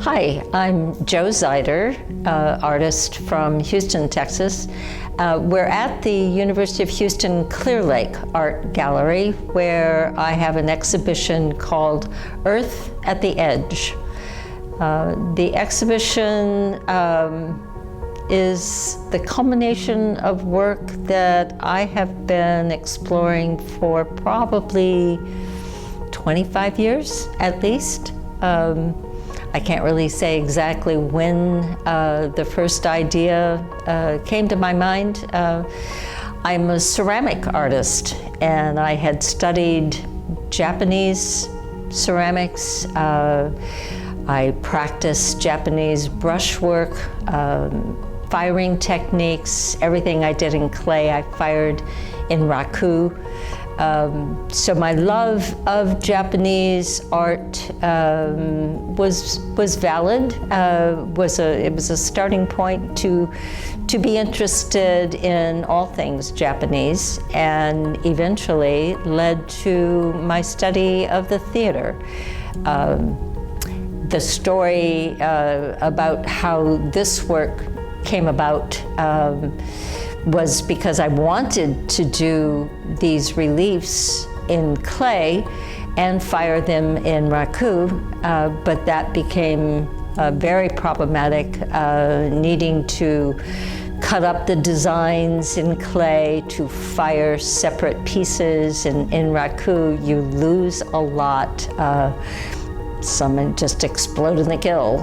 Hi, I'm Jo Zider, artist from Houston, Texas. We're at the University of Houston Clear Lake Art Gallery, where I have an exhibition called Earth at the Edge. The exhibition is the culmination of work that I have been exploring for probably 25 years at least. I can't really say exactly when the first idea came to my mind. I'm a ceramic artist, and I had studied Japanese ceramics. I practiced Japanese brushwork, firing techniques. Everything I did in clay, I fired in raku. So my love of Japanese art was valid. It was a starting point to be interested in all things Japanese, and eventually led to my study of the theater. The story about how this work came about was because I wanted to do these reliefs in clay and fire them in raku, but that became very problematic, needing to cut up the designs in clay to fire separate pieces. In raku, you lose a lot. Some just explode in the gill.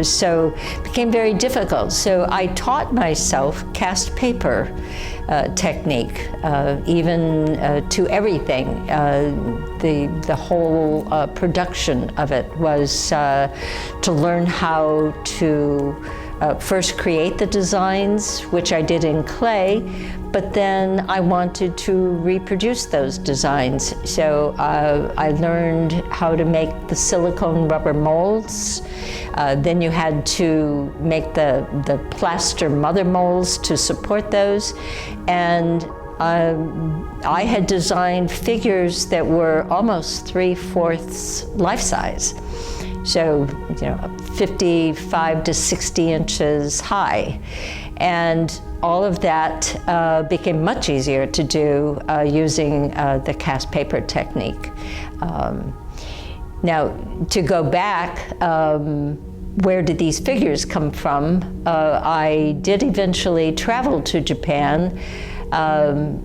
So it became very difficult. So I taught myself cast paper technique, even to everything. The whole production of it was to learn how to first create the designs, which I did in clay, but then I wanted to reproduce those designs. So I learned how to make the silicone rubber molds. Then you had to make the plaster mother molds to support those. And I had designed figures that were almost 3/4 life size. So, 55 to 60 inches high. And all of that became much easier to do using the cast paper technique. Now, to go back, where did these figures come from? I did eventually travel to Japan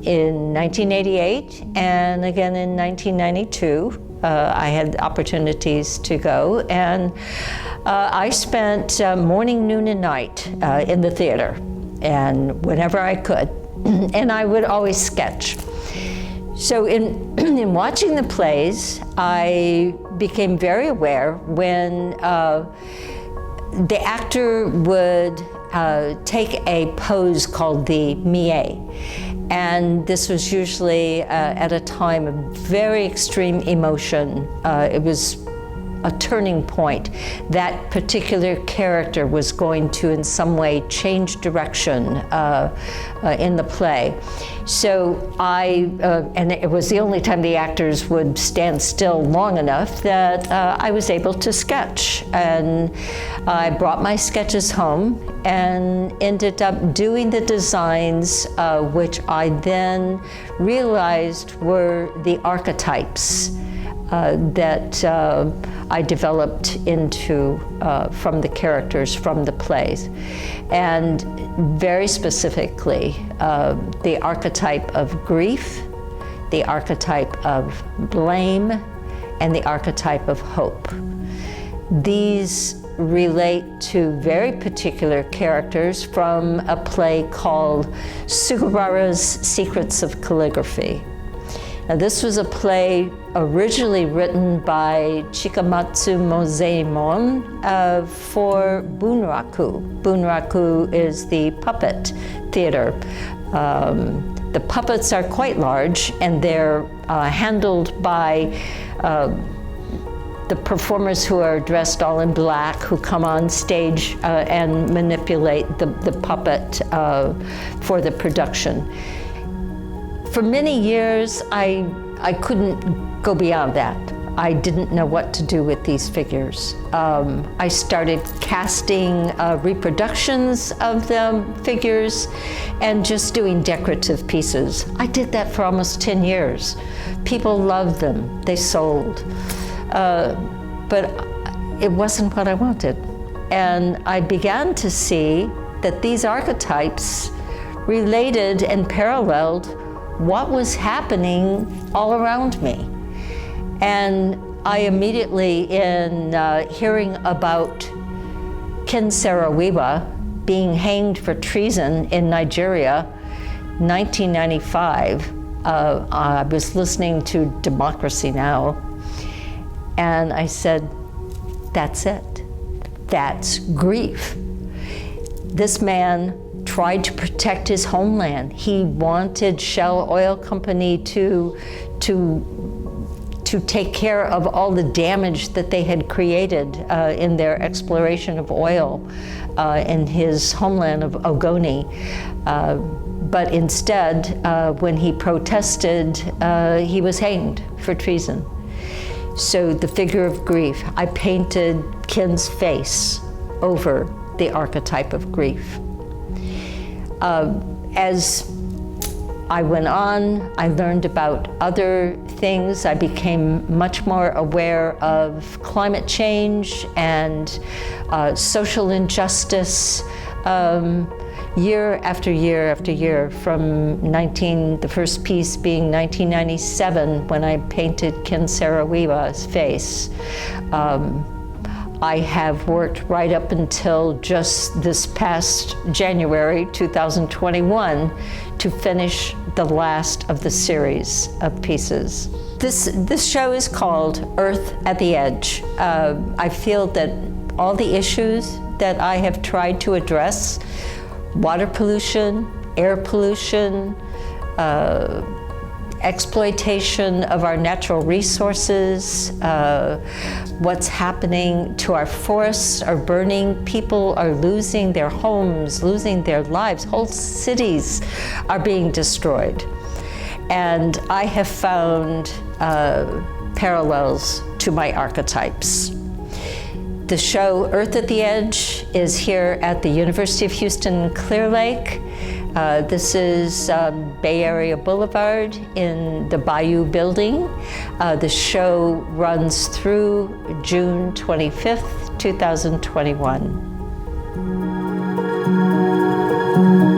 in 1988 and again in 1992. I had opportunities to go, and I spent morning, noon, and night in the theater, and whenever I could, and I would always sketch. So in watching the plays, I became very aware when the actor would take a pose called the mie. And this was usually at a time of very extreme emotion. It was a turning point. That particular character was going to, in some way, change direction in the play. So and it was the only time the actors would stand still long enough that I was able to sketch. And I brought my sketches home and ended up doing the designs, which I then realized were the archetypes that I developed into from the characters from the plays. And very specifically, the archetype of grief, the archetype of blame, and the archetype of hope. These relate to very particular characters from a play called Sugawara's Secrets of Calligraphy. Now, this was a play originally written by Chikamatsu Moseimon for bunraku. Bunraku is the puppet theater. The puppets are quite large, and they're handled by the performers who are dressed all in black, who come on stage and manipulate the puppet for the production. For many years, I couldn't go beyond that. I didn't know what to do with these figures. I started casting reproductions of the figures and just doing decorative pieces. I did that for almost 10 years. People loved them, they sold. But it wasn't what I wanted. And I began to see that these archetypes related and paralleled what was happening all around me. And I immediately, in hearing about Ken Saro-Wiwa being hanged for treason in Nigeria, 1995, I was listening to Democracy Now! And I said, that's it. That's grief. This man tried to protect his homeland. He wanted Shell Oil Company to take care of all the damage that they had created in their exploration of oil in his homeland of Ogoni. But instead, when he protested, he was hanged for treason. So the figure of grief, I painted Ken's face over the archetype of grief. As I went on, I learned about other things. I became much more aware of climate change and social injustice. Year after year after year, from the first piece being 1997, when I painted Ken Saro-Wiwa's face. I have worked right up until just this past January 2021 to finish the last of the series of pieces. This show is called Earth at the Edge. I feel that all the issues that I have tried to address, water pollution, air pollution, exploitation of our natural resources, what's happening to our forests are burning, people are losing their homes, losing their lives, whole cities are being destroyed. And I have found parallels to my archetypes. The show Earth at the Edge is here at the University of Houston Clear Lake. This is Bay Area Boulevard in the Bayou Building. The show runs through June 25th, 2021.